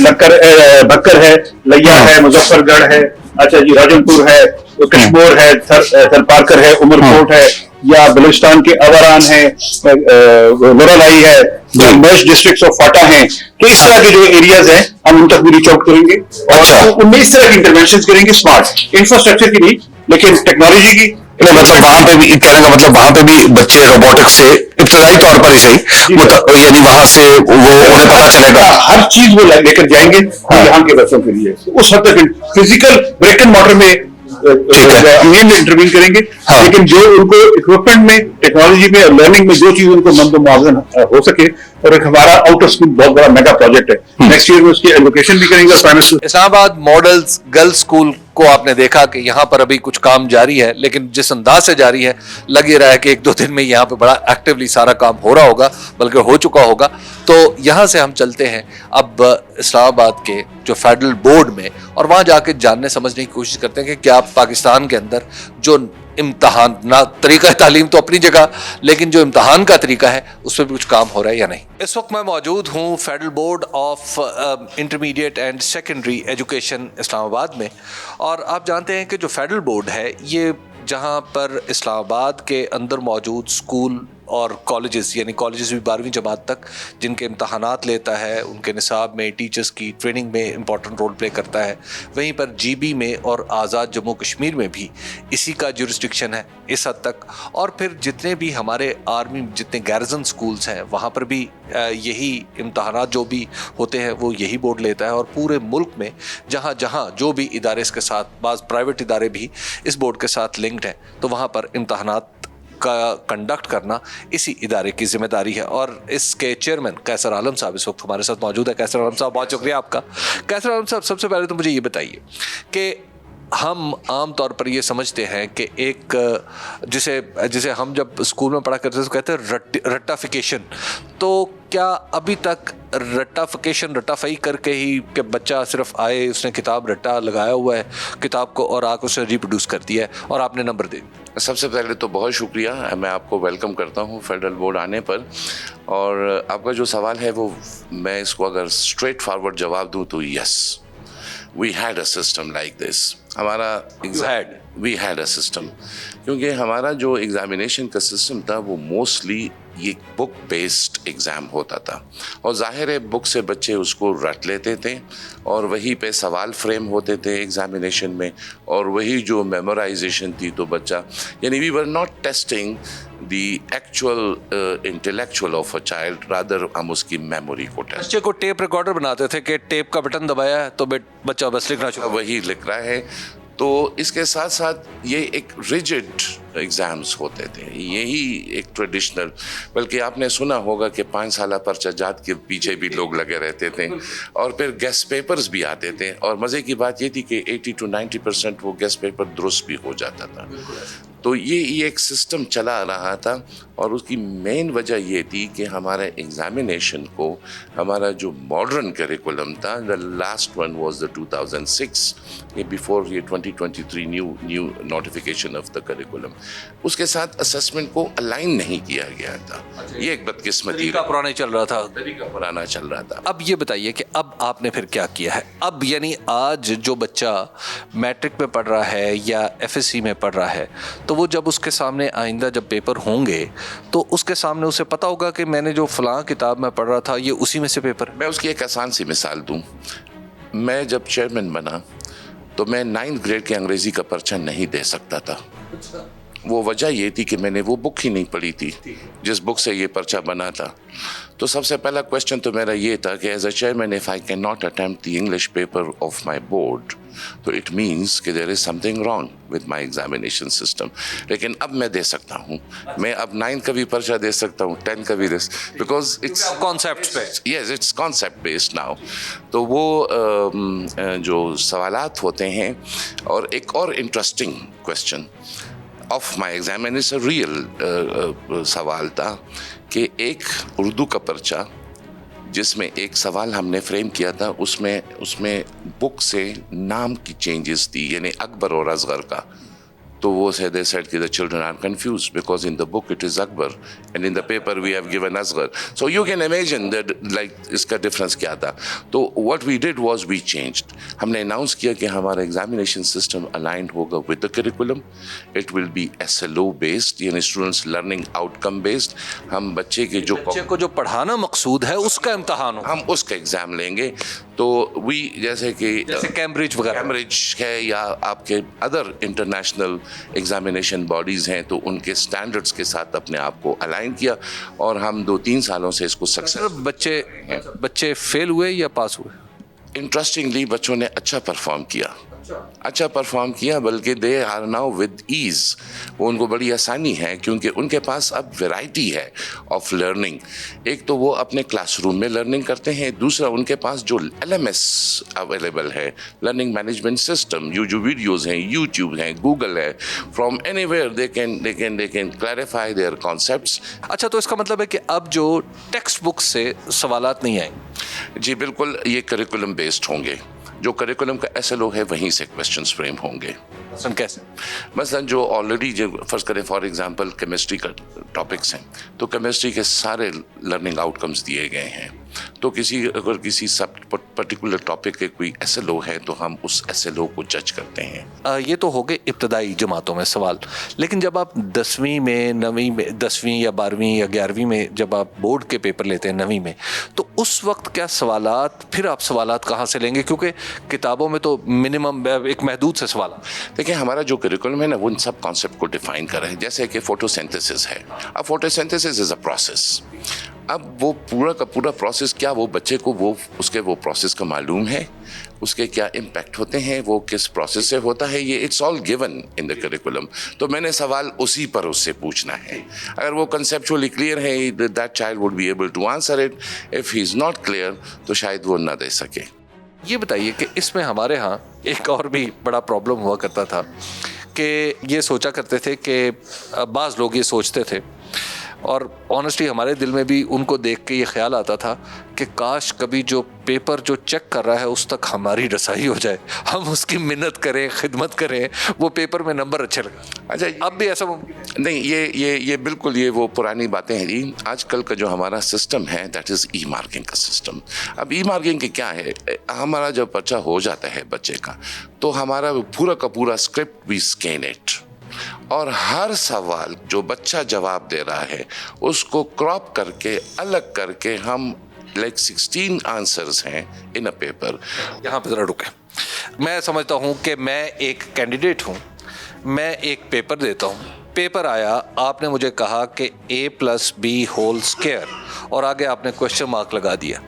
بھکر ہے, لیا ہے, مظفر گڑھ ہے, اچھا جی راجن پور ہے, کشمور ہے, تھر پارکر ہے, عمر کوٹ ہے, یا بلوچستان کے اوران ہے, ورالائی ہے, میش ڈسٹرکٹس آف فاٹا ہیں. تو اس طرح کے جو ایریاز ہیں ہم ان تک بھی ریچ آؤٹ کریں گے اور ان میں اس طرح کی انٹروینشن کریں گے, اسمارٹ انفراسٹرکچر کی نہیں لیکن ٹیکنالوجی کی. مطلب وہاں پہ بھی کہنے کا مطلب وہاں پہ بھی بچے روبوٹکس سے ابتدائی طور پر ہی صحیح یعنی وہاں سے وہ انہیں پتا چلے گا, ہر چیز وہ لے کر جائیں گے یہاں کے بچوں کے لیے. اس حد تک فزیکل بریک اینڈ مارٹر میں مین انٹروین کریں گے, لیکن جو ان کو اکوپمنٹ میں, ٹیکنالوجی میں اور لرننگ میں جو چیز ان کو مند و معاون ہو سکے, اور ایک ہمارا آؤٹ آف اسکول بہت بڑا میگا پروجیکٹ ہے, نیکسٹ ایئر میں اس کی ایجوکیشن بھی کریں گے. اسلام آباد ماڈل گرلز اسکول کو آپ نے دیکھا کہ یہاں پر ابھی کچھ کام جاری ہے, لیکن جس انداز سے جاری ہے لگ یہ رہا ہے کہ ایک دو دن میں یہاں پہ بڑا ایکٹیولی سارا کام ہو رہا ہوگا, بلکہ ہو چکا ہوگا. تو یہاں سے ہم چلتے ہیں اب اسلام آباد کے جو فیڈرل بورڈ میں, اور وہاں جا کے جاننے سمجھنے کی کوشش کرتے ہیں کہ کیا پاکستان کے اندر جو امتحان طریقہ تعلیم تو اپنی جگہ, لیکن جو امتحان کا طریقہ ہے اس پہ بھی کچھ کام ہو رہا ہے یا نہیں. اس وقت میں موجود ہوں federal board of intermediate and secondary education Islamabad میں, اور آپ جانتے ہیں کہ جو فیڈرل بورڈ ہے یہ جہاں پر اسلام آباد کے اندر موجود اسکول اور کالجز, یعنی کالجز بھی 12ویں جماعت تک جن کے امتحانات لیتا ہے, ان کے نصاب میں ٹیچرز کی ٹریننگ میں امپورٹنٹ رول پلے کرتا ہے. وہیں پر جی بی میں اور آزاد جموں کشمیر میں بھی اسی کا جورسڈکشن ہے اس حد تک, اور پھر جتنے بھی ہمارے آرمی جتنے گیرزن سکولز ہیں وہاں پر بھی یہی امتحانات جو بھی ہوتے ہیں وہ یہی بورڈ لیتا ہے. اور پورے ملک میں جہاں جہاں جو بھی ادارے اس کے ساتھ, بعض پرائیویٹ ادارے بھی اس بورڈ کے ساتھ لنکڈ ہیں, تو وہاں پر امتحانات کا کنڈکٹ کرنا اسی ادارے کی ذمہ داری ہے. اور اس کے چیئرمین قیصر عالم صاحب اس وقت ہمارے ساتھ موجود ہے. قیصر عالم صاحب بہت شکریہ آپ کا. قیصر عالم صاحب سب سے پہلے تو مجھے یہ بتائیے کہ ہم عام طور پر یہ سمجھتے ہیں کہ ایک جسے ہم جب اسکول میں پڑھا کرتے تو کہتے ہیں رٹافیکیشن, تو کیا ابھی تک رٹافائی کر کے ہی کہ بچہ صرف آئے, اس نے کتاب رٹا لگایا ہوا ہے کتاب کو اور آ کے اسے ریپروڈیوس کر دیا ہے اور آپ نے نمبر دے دیا؟ سب سے پہلے تو بہت شکریہ, میں آپ کو ویلکم کرتا ہوں فیڈرل بورڈ آنے پر. اور آپ کا جو سوال ہے وہ میں اس کو اگر اسٹریٹ فارورڈ جواب دوں تو yes, we had a system like this. ہمارا وی ہیڈ اے سسٹم, کیونکہ ہمارا جو ایگزامینیشن کا سسٹم تھا وہ موسٹلی یہ بک بیسڈ ایگزام ہوتا تھا, اور ظاہر ہے بک سے بچے اس کو رٹ لیتے تھے اور وہی پہ سوال فریم ہوتے تھے ایگزامینیشن میں, اور وہی جو میمورائزیشن تھی تو بچہ, یعنی we were not testing the actual intellectual of a child, rather ہم اس کی میموری کو ٹیسٹ. بچے کو ٹیپ ریکارڈر بناتے تھے کہ ٹیپ کا بٹن دبایا ہے تو بچہ بس لکھنا شروع, وہی لکھ رہا ہے. تو اس کے ساتھ ساتھ یہ ایک ریجڈ ایگزامز ہوتے تھے, یہی ایک ٹریڈیشنل, بلکہ آپ نے سنا ہوگا کہ 5 سالہ پرچہ جات کے پیچھے بھی لوگ لگے رہتے تھے, اور پھر گیسٹ پیپرز بھی آتے تھے, اور مزے کی بات یہ تھی کہ 80 to 90% وہ گیسٹ پیپر درست بھی ہو جاتا تھا. تو یہ ایک سسٹم چلا رہا تھا, اور اس کی مین وجہ یہ تھی کہ ہمارا ایگزامینیشن کو ہمارا جو ماڈرن کریکولم تھا, the last one was the 2006, یہ بیفور یہ 2023 new notification of the curriculum, اس کے ساتھ اسسمنٹ کو الائن نہیں کیا گیا تھا. یہ ایک بدقسمتی, پرانا چل رہا تھا, پرانا چل رہا تھا. اب یہ بتائیے کہ اب آپ نے پھر کیا کیا ہے؟ اب یعنی آج جو بچہ میٹرک میں پڑھ رہا ہے یا ایف ایس سی میں پڑھ رہا ہے, تو وہ جب اس کے سامنے آئندہ جب پیپر ہوں گے تو اس کے سامنے اسے پتا ہوگا کہ میں نے جو فلاں کتاب میں پڑھ رہا تھا یہ اسی میں سے پیپر. میں اس کی ایک آسان سی مثال دوں. میں جب چیئرمین بنا تو میں 9th گریڈ کے انگریزی کا پرچہ نہیں دے سکتا تھا. وہ وجہ یہ تھی کہ میں نے وہ بک ہی نہیں پڑھی تھی جس بک سے یہ پرچہ بنا تھا. تو سب سے پہلا کویشچن تو میرا یہ تھا کہ as a chairman, if I cannot attempt the English paper of my board, तो इट मीन्स कि there is something wrong with my examination system. लेकिन अब मैं दे सकता हूँ, मैं अब 9 का भी पर्चा दे सकता हूँ, 10 का भी दे, बिकॉज इट्स कॉन्सेप्ट पे. Yes, it's concept based now. तो वो जो सवालात होते हैं, और एक और interesting question of my exam, and it's a real सवाल था कि एक उर्दू का पर्चा जिसमें एक सवाल हमने फ्रेम किया था, उसमें बुक से नाम की चेंजेस थी, यानी अकबर और असगर का. तो वो they said कि the children are confused because in the book it is Akbar and in the paper we have given Asghar. So you can imagine that like इसका difference क्या था. तो what we did was we changed. हमने announce किया कि हमारा examination system aligned होगा with the curriculum. It will be SLO based, यानी students learning outcome based. हम बच्चे को जो पढ़ाना मकसूद है उसका इम्तहान हो, हम उसका एग्जाम लेंगे. तो जैसे कैम्ब्रिज है या आपके अदर इंटरनेशनल एग्जामिनेशन बॉडीज हैं, तो उनके स्टैंडर्ड्स के साथ अपने आप को अलाइन किया, और हम 2-3 सालों से इसको सक्सेस. बच्चे फेल हुए या पास हुए? इंटरेस्टिंगली बच्चों ने अच्छा परफॉर्म किया, बल्कि they are now with ease. वो उनको बड़ी आसानी है क्योंकि उनके पास अब वैरायटी है ऑफ लर्निंग. एक तो वो अपने क्लासरूम में लर्निंग करते हैं, दूसरा उनके पास जो LMS अवेलेबल है, लर्निंग मैनेजमेंट सिस्टम, जो वीडियोस हैं, यूट्यूब हैं, गूगल है, from anywhere they can clarify their concepts. अच्छा, तो इसका मतलब है कि अब जो टेक्स्ट बुक से सवालात नहीं आएंगे? जी बिल्कुल, ये करिकुलम बेस्ड होंगे. जो करिकुलम का SLO है वहीं से क्वेश्चंस फ्रेम होंगे. कैसे? मसलन जो ऑलरेडी जो फर्ज करें फॉर एग्जांपल केमिस्ट्री का टॉपिक्स हैं, तो केमिस्ट्री के सारे लर्निंग आउटकम्स दिए गए हैं. तो अगर किसी सब पर्टिकुलर टॉपिक के कोई SLO है तो हम उस SLO को जज करते हैं. ये तो हो गए इब्तदाई जमातों में सवाल. लेकिन जब आप 10वीं में, 9वीं में, 10वीं या 12वीं या 11वीं में जब आप बोर्ड के पेपर लेते हैं 9वीं में, तो उस वक्त क्या फिर आप सवालात कहाँ से लेंगे? क्योंकि किताबों में तो मिनिमम एक महदूद से सवाल. देखिए, हमारा जो करिकुलम है ना, वो इन सब कॉन्सेप्ट को डिफाइन कर रहा है. जैसे कि फोटोसिंथेसिस है. अब फोटोसिंथेसिस इज अ प्रोसेस. अब वो पूरा का पूरा प्रोसेस क्या, वो बच्चे को वो प्रोसेस का मालूम है, उसके क्या इम्पैक्ट होते हैं, वो किस प्रोसेस से होता है, ये it's all given in the curriculum. तो मैंने सवाल उसी पर उससे पूछना है. अगर वो कंसेप्चुअली क्लियर है, that child would be able to answer it. If he is not clear तो शायद वो ना दे सके. ये बताइए कि इसमें हमारे यहाँ एक और भी बड़ा प्रॉब्लम हुआ करता था कि ये सोचा करते थे कि बाज़ लोग ये सोचते थे, और ऑनेस्टली हमारे दिल में भी उनको देख के ये ख्याल आता था कि काश कभी जो पेपर जो चेक कर रहा है उस तक हमारी रसाई हो जाए, हम उसकी मिन्नत करें, खिदमत करें, वो पेपर में नंबर अच्छे लगे. अच्छा, अब भी ऐसा नहीं, ये बिल्कुल ये वो पुरानी बातें हैं जी. आजकल का जो हमारा सिस्टम है दैट इज़ ई मार्किंग का सिस्टम. अब ई मार्किंग के क्या है, हमारा जब पर्चा हो जाता है बच्चे का, तो हमारा पूरा का पूरा स्क्रिप्ट वी स्कैन इट, और हर सवाल जो बच्चा जवाब दे रहा है उसको क्रॉप करके अलग करके हम 16 आंसर्स हैं इन अ पेपर. यहाँ पे ज़रा रुके. मैं समझता हूँ कि मैं एक कैंडिडेट हूँ, मैं एक पेपर देता हूँ, पेपर आया, आपने मुझे कहा कि A+B² और आगे आपने क्वेश्चन मार्क लगा दिया.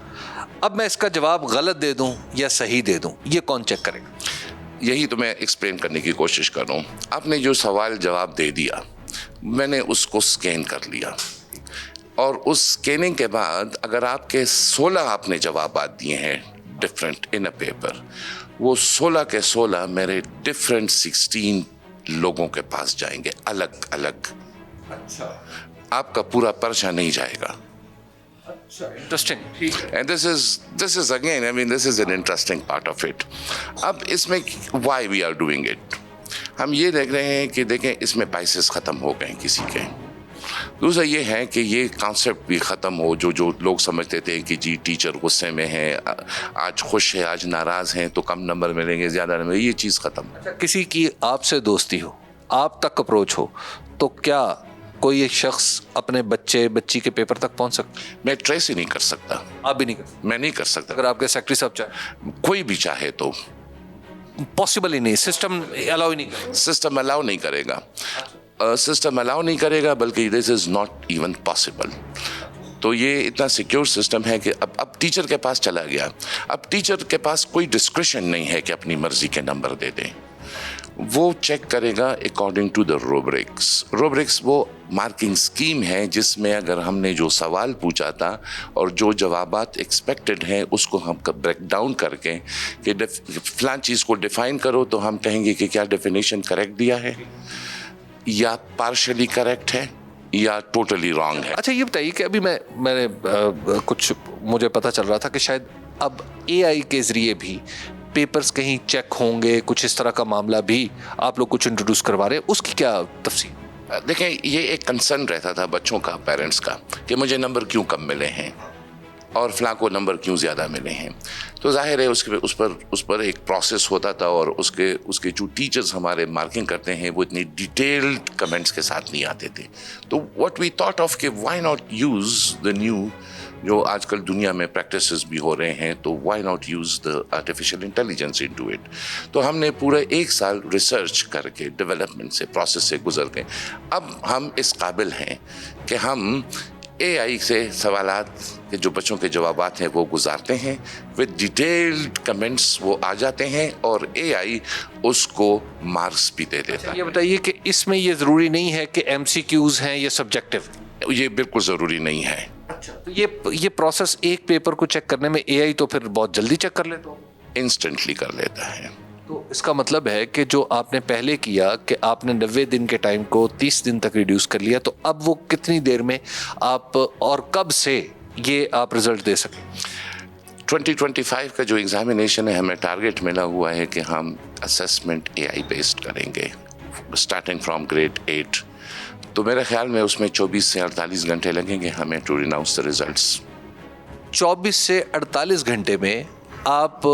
अब मैं इसका जवाब गलत दे दूँ या सही दे दूँ, ये कौन चेक करेगा? यही तो मैं एक्सप्लेन करने की कोशिश कर रहा हूँ. आपने जो सवाल जवाब दे दिया, मैंने उसको स्कैन कर लिया, और उस स्कैनिंग के बाद अगर आपके 16 आपने जवाब दिए हैं डिफरेंट इन अ पेपर, वो 16 के 16 मेरे डिफरेंट 16 लोगों के पास जाएंगे अलग अलग. अच्छा, आपका पूरा पर्चा नहीं जाएगा. Interesting. And this is again, I mean, this is an interesting part of it. अब इसमें why we are doing it, हम ये देख रहे हैं कि देखें इसमें बाइसेस ख़त्म हो गए किसी के. दूसरा ये है कि ये कॉन्सेप्ट भी ख़त्म हो, जो लोग समझते थे कि जी टीचर गुस्से में है, आज खुश है, आज नाराज़ हैं, तो कम नंबर मिलेंगे, ज़्यादा नंबर, ये चीज़ ख़त्म. किसी की आपसे दोस्ती हो, आप तक अप्रोच हो, तो क्या कोई एक शख्स अपने बच्ची के पेपर तक पहुंच सकता? मैं ट्रेस ही नहीं कर सकता. आप भी नहीं कर सकते? मैं नहीं कर सकता. अगर आपके सेक्रेटरी साहब चाहे, कोई भी चाहे तो पॉसिबल ही नहीं, सिस्टम अलाउ ही नहीं. सिस्टम अलाउ नहीं करेगा. सिस्टम अलाउ नहीं करेगा, बल्कि this is not even possible. तो ये इतना सिक्योर सिस्टम है कि अब टीचर के पास चला गया, अब टीचर के पास कोई डिस्क्रिशन नहीं है कि अपनी मर्जी के नंबर दे दें, वो चेक करेगा अकॉर्डिंग टू द रूब्रिक्स वो मार्किंग स्कीम है जिसमें अगर हमने जो सवाल पूछा था और जो जवाबात एक्सपेक्टेड हैं उसको हम ब्रेक डाउन करके कि फलां चीज़ को डिफाइन करो, तो हम कहेंगे कि क्या डेफिनेशन करेक्ट दिया है या पार्शली करेक्ट है या टोटली रॉन्ग है। अच्छा ये बताइए कि अभी मैंने कुछ मुझे पता चल रहा था कि शायद अब AI के जरिए भी पेपर्स कहीं चेक होंगे, कुछ इस तरह का मामला भी आप लोग कुछ इंट्रोड्यूस करवा रहे हैं, उसकी क्या तफसील? देखें, ये एक कंसर्न रहता था बच्चों का, पेरेंट्स का, कि मुझे नंबर क्यों कम मिले हैं और फलां को नंबर क्यों ज़्यादा मिले हैं। तो जाहिर है उस पर एक प्रोसेस होता था और उसके जो टीचर्स हमारे मार्किंग करते हैं वो इतनी डिटेल्ड कमेंट्स के साथ नहीं आते थे। तो व्हाट वी थॉट ऑफ कि why not use the new, जो आजकल दुनिया में प्रैक्टिसेस भी हो रहे हैं, तो why not use the artificial intelligence into it. तो हमने पूरे 1 साल रिसर्च करके, डेवलपमेंट से, प्रोसेस से गुजर के अब हम इस काबिल हैं कि हम AI से सवालात के जो बच्चों के जवाबात हैं वो गुजारते हैं, विद डिटेल्ड कमेंट्स वो आ जाते हैं और AI उसको मार्क्स भी दे देता है। ये बताइए कि इसमें ये ज़रूरी नहीं है कि MCQs हैं, ये सब्जेक्टिव? ये बिल्कुल ज़रूरी नहीं है। अच्छा, तो ये प्रोसेस एक पेपर को चेक करने में AI तो फिर बहुत जल्दी चेक कर लेता हो? इंस्टेंटली कर लेता है। तो इसका मतलब है कि जो आपने पहले किया कि आपने 90 दिन के टाइम को 30 दिन तक रिड्यूस कर लिया, तो अब वो कितनी देर में आप और कब से ये आप रिजल्ट दे सकें? 2025 का जो एग्जामिनेशन है, हमें टारगेट मिला हुआ है कि हम असेसमेंट AI बेस्ड करेंगे स्टार्टिंग फ्रॉम ग्रेड 8। तो मेरे ख्याल में उसमें 24 से 48 घंटे लगेंगे हमें टू अनाउंस द रिजल्ट्स। 24 से 48 घंटे में आप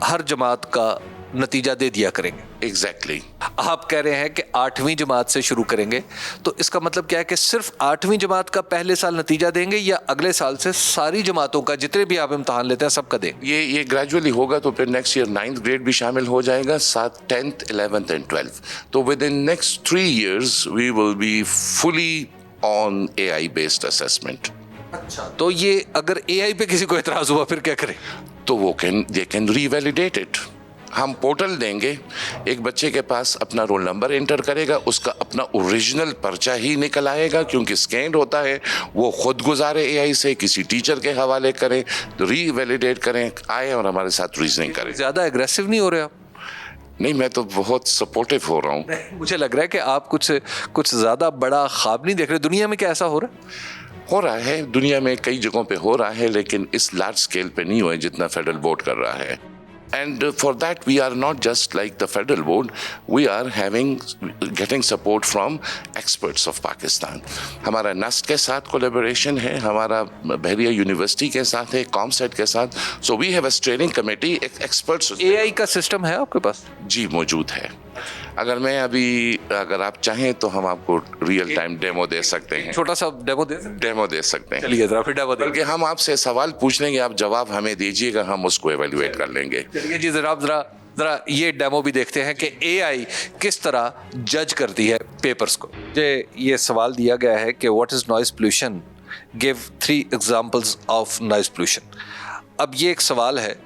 हर जमात का नतीजा दे दिया करेंगे? एग्जैक्टली। आप कह रहे हैं कि 8वीं जमात से शुरू करेंगे, तो इसका मतलब क्या है कि सिर्फ 8वीं जमात का पहले साल नतीजा देंगे या अगले साल से सारी जमातों का, जितने भी आप इम्तहान लेते हैं, सबका देंगे? ये ग्रेजुअली होगा, तो फिर नेक्स्ट ईयर 9th ग्रेड भी शामिल हो जाएगा, साथ 10th, 11th एंड 12th। तो within next 3 years we will be fully on AI based assessment. अच्छा, तो ये अगर AI पे किसी को एतराज हुआ फिर क्या करें? तो वो दे कैन रीवैलिडेट इट। हम पोर्टल देंगे, एक बच्चे के पास अपना रोल नंबर एंटर करेगा, उसका अपना ओरिजिनल पर्चा ही निकल आएगा क्योंकि स्कैन होता है, वो खुद गुजारे AI से, किसी टीचर के हवाले करें, तो रीवैलिडेट करें, आए और हमारे साथ रीजनिंग करें। ज्यादा एग्रेसिव नहीं हो रहे आप? नहीं, मैं तो बहुत सपोर्टिव हो रहा हूँ। मुझे लग रहा है कि आप कुछ ज्यादा बड़ा ख्वाब नहीं देख रहे। दुनिया में क्या ऐसा हो रहा है? हो रहा है, दुनिया में कई जगहों पे हो रहा है, लेकिन इस लार्ज स्केल पे नहीं हुआ है जितना फेडरल बोर्ड कर रहा है। And for that we are not just like the federal board, we are getting support from experts of Pakistan. हमारा NUST के साथ collaboration है, हमारा बहरिया यूनिवर्सिटी के साथ है, कॉमसेट के साथ। So we have a steering committee, experts। AI का सिस्टम है आपके पास? जी मौजूद है। अगर आप चाहें तो हम आपको रियल टाइम डेमो दे सकते हैं। छोटा सा डेमो दे सकते हैं। चलिए जरा फिर डेमो बल्कि हम आपसे सवाल पूछ लेंगे, आप जवाब हमें दीजिएगा, हम उसको एवेल्युएट कर लेंगे। चलिए जी, जरा ये डेमो भी देखते हैं कि AI किस तरह जज करती है पेपर्स को। ये सवाल दिया गया है कि what is noise pollution, give 3 examples of noise pollution. अब ये एक सवाल है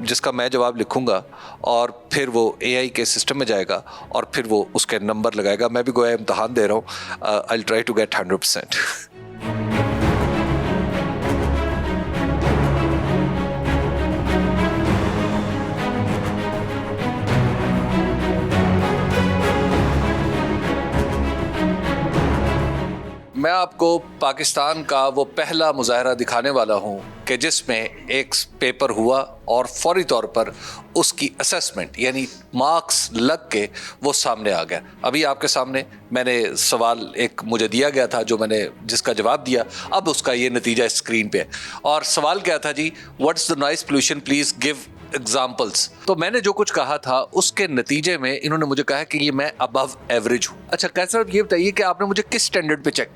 जिसका मैं जवाब लिखूंगा और फिर वो AI के सिस्टम में जाएगा और फिर वो उसके नंबर लगाएगा। मैं भी गोया इम्तहान दे रहा हूँ। I will try to get 100%। मैं आपको पाकिस्तान का वो पहला मुजाहरा दिखाने वाला हूँ कि जिसमें एक पेपर हुआ और फौरी तौर पर उसकी असेसमेंट यानी मार्क्स लग के वो सामने आ गया। अभी आपके सामने मैंने सवाल एक मुझे दिया गया था जिसका जवाब दिया, अब उसका ये नतीजा स्क्रीन पे है। और सवाल क्या था जी, what is the noise pollution, please give examples. तो मैंने जो कुछ कहा था उसके नतीजे में इन्होंने मुझे कहा कि ये मैं अबव एवरेज हूँ। अच्छा कैसर, ये बताइए कि आपने मुझे किस स्टैंडर्ड पे चेक?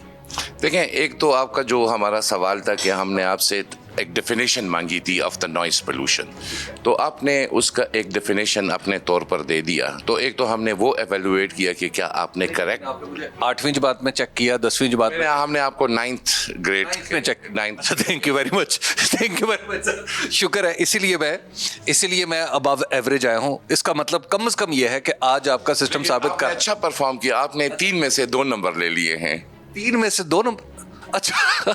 देखें, एक तो आपका जो हमारा सवाल था कि हमने आपसे ایک ڈیفینیشن مانگی تھی آف دا نوائز پولوشن, تو آپ نے اس کا ایک ڈیفینیشن اپنے طور پر دے دیا. تو ایک تو ہم نے وہ ایویلویٹ کیا کہ کیا آپ نے کریکٹ 8ویں جماعت میں چیک کیا, 10ویں جماعت میں ہم نے آپ کو 9th گریڈ میں check. Thank you very much, thank you very much, شکر ہے. اسی لیے میں ابو ایوریج آیا ہوں. اس کا مطلب کم از کم یہ ہے کہ آج آپ کا سسٹم ثابت کر اچھا پرفارم کیا. آپ نے 3 میں سے 2 نمبر لے لیے ہیں. 3 میں سے 2 نمبر, اچھا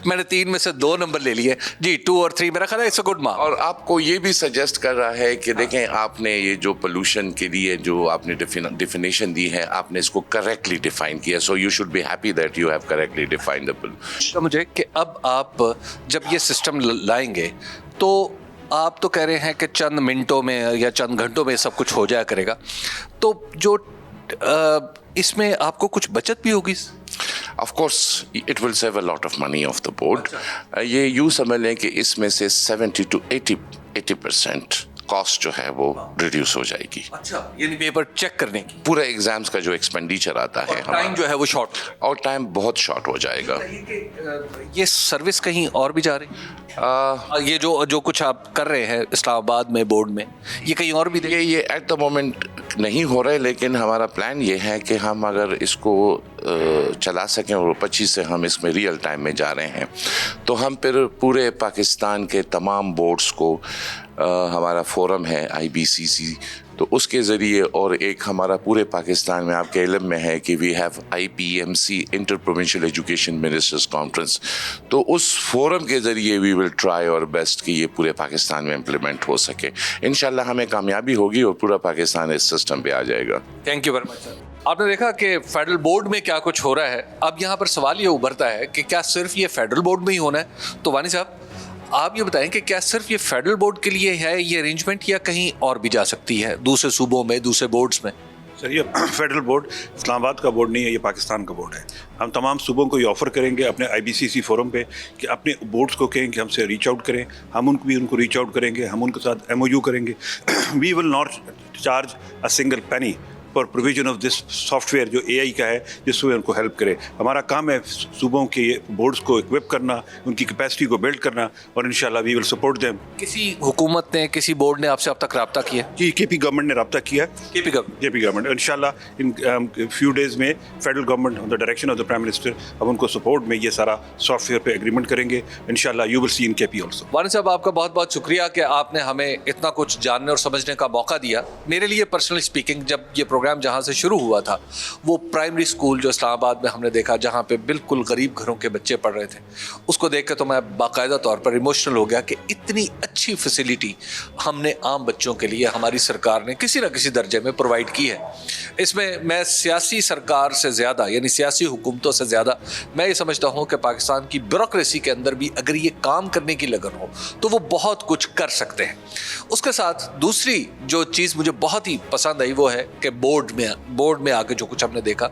میں نے 3 میں سے 2 نمبر لے لیے جی. 2 اور 3 میرا خیال ہے اٹس اے گڈ مارک. اور آپ کو یہ بھی سجیسٹ کر رہا ہے کہ دیکھیں آپ نے یہ جو پولوشن کے لیے جو آپ نے ڈیفینیشن دی ہے, آپ نے اس کو کریکٹلی ڈیفائن کیا. So you should be happy that you have correctly defined the pollution. مجھے کہ اب آپ جب یہ سسٹم لائیں گے تو آپ تو کہہ رہے ہیں کہ چند منٹوں میں یا چند گھنٹوں میں سب کچھ ہو جایا کرے گا, تو جو اس میں آپ کو کچھ بچت بھی ہوگی. Of course, it will save a lot of money of the board. یہ یوں سمجھ لیں کہ اس میں سے 70 to 80% کاسٹ جو ہے وہ ریڈیوس ہو جائے گی. اچھا, یعنی پیپر چیک کرنے کی پورا ایگزامس کا جو ایکسپینڈیچر آتا ہے, ٹائم جو ہے وہ شارٹ, اور ٹائم بہت شارٹ ہو جائے گا. یہ سروس کہیں اور بھی جا رہی, یہ جو کچھ آپ کر رہے ہیں اسلام آباد میں بورڈ میں, یہ کہیں اور بھی یہ ایٹ دا مومنٹ نہیں ہو رہا ہے, لیکن ہمارا پلان یہ ہے کہ ہم اگر اس کو چلا سکیں اور 25 سے ہم اس میں ریئل ٹائم میں جا رہے ہیں, تو ہم پھر پورے پاکستان کے تمام بورڈز کو ہمارا فورم ہے IBCC, تو اس کے ذریعے, اور ایک ہمارا پورے پاکستان میں آپ کے علم میں ہے کہ we have IPMC inter provincial education ministers conference, تو اس فورم کے ذریعے وی ول ٹرائی اور بیسٹ کہ یہ پورے پاکستان میں امپلیمنٹ ہو سکے. انشاءاللہ ہمیں کامیابی ہوگی اور پورا پاکستان اس سسٹم پہ آ جائے گا. تھینک یو ویری مچ سر. آپ نے دیکھا کہ فیڈرل بورڈ میں کیا کچھ ہو رہا ہے. اب یہاں پر سوال یہ ابھرتا ہے کہ کیا صرف یہ فیڈرل بورڈ میں ہی ہونا ہے؟ تو وانی صاحب آپ یہ بتائیں کہ کیا صرف یہ فیڈرل بورڈ کے لیے ہے یہ ارینجمنٹ, یا کہیں اور بھی جا سکتی ہے دوسرے صوبوں میں, دوسرے بورڈز میں؟ سر یہ فیڈرل بورڈ اسلام آباد کا بورڈ نہیں ہے, یہ پاکستان کا بورڈ ہے. ہم تمام صوبوں کو یہ آفر کریں گے اپنے IBCC فورم پہ کہ اپنے بورڈز کو کہیں کہ ہم سے ریچ آؤٹ کریں, ہم ان کو ریچ آؤٹ کریں گے, ہم ان کے ساتھ MOU کریں گے. We will not charge a single penny for provision of this software جو AI کا ہے, جس میں ان کو ہیلپ کرے. ہمارا کام ہے صوبوں کے بورڈز کو اکوپ کرنا, ان کی کیپیسٹی کو بلڈ کرنا, اور انشاءاللہ وی ول سپورٹ دیم. کسی حکومت نے, کسی بورڈ نے آپ سے اب تک رابطہ کیا؟ جی, KP گورنمنٹ نے رابطہ کیا ہے. KP گورنمنٹ انشاءاللہ ان فیو ڈیز میں federal government on the direction of the prime minister اب ان کو سپورٹ میں یہ سارا سافٹ ویئر پہ ایگریمنٹ کریں گے. انشاءاللہ you will see in KP also. Wani صاحب آپ کا بہت بہت شکریہ کہ آپ نے ہمیں اتنا کچھ جاننے اور سمجھنے کا موقع دیا. میرے لیے پرسنلی اسپیکنگ, جب یہ پروگرام جہاں سے شروع ہوا تھا وہ پرائمری اسکول جو اسلام آباد میں ہم نے دیکھا جہاں پہ بالکل غریب گھروں کے بچے پڑھ رہے تھے, اس کو دیکھ کے تو میں باقاعدہ طور پر ایموشنل ہو گیا کہ اتنی اچھی فیسلٹی ہم نے عام بچوں کے لیے ہماری سرکار نے کسی نہ کسی درجے میں پرووائڈ کی ہے. اس میں سیاسی سرکار سے زیادہ, یعنی سیاسی حکومتوں سے زیادہ, میں یہ سمجھتا ہوں کہ پاکستان کی بیوروکریسی کے اندر بھی اگر یہ کام کرنے کی لگن ہو تو وہ بہت کچھ کر سکتے ہیں. اس کے ساتھ دوسری جو چیز مجھے بہت ہی پسند آئی وہ ہے کہ بورڈ میں آ کے جو کچھ ہم نے دیکھا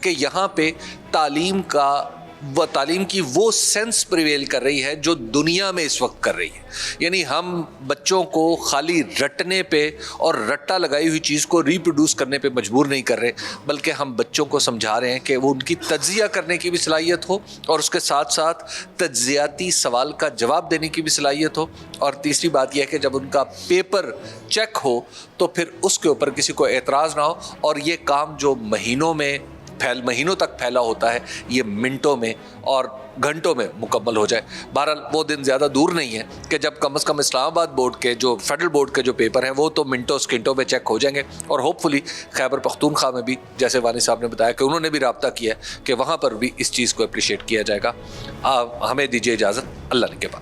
کہ یہاں پہ تعلیم کی وہ سینس پریویل کر رہی ہے جو دنیا میں اس وقت کر رہی ہے. یعنی ہم بچوں کو خالی رٹنے پہ اور رٹا لگائی ہوئی چیز کو ریپروڈیوس کرنے پہ مجبور نہیں کر رہے, بلکہ ہم بچوں کو سمجھا رہے ہیں کہ وہ ان کی تجزیہ کرنے کی بھی صلاحیت ہو, اور اس کے ساتھ ساتھ تجزیاتی سوال کا جواب دینے کی بھی صلاحیت ہو. اور تیسری بات یہ ہے کہ جب ان کا پیپر چیک ہو تو پھر اس کے اوپر کسی کو اعتراض نہ ہو, اور یہ کام جو مہینوں تک پھیلا ہوتا ہے یہ منٹوں میں اور گھنٹوں میں مکمل ہو جائے. بہرحال وہ دن زیادہ دور نہیں ہے کہ جب کم از کم اسلام آباد بورڈ کے جو فیڈرل بورڈ کے جو پیپر ہیں وہ تو منٹوں سیکنڈوں میں چیک ہو جائیں گے, اور ہوپ فلی خیبر پختونخوا میں بھی, جیسے وانی صاحب نے بتایا کہ انہوں نے بھی رابطہ کیا ہے, کہ وہاں پر بھی اس چیز کو اپریشیٹ کیا جائے گا. ہمیں دیجیے اجازت, اللہ نے کے بعد.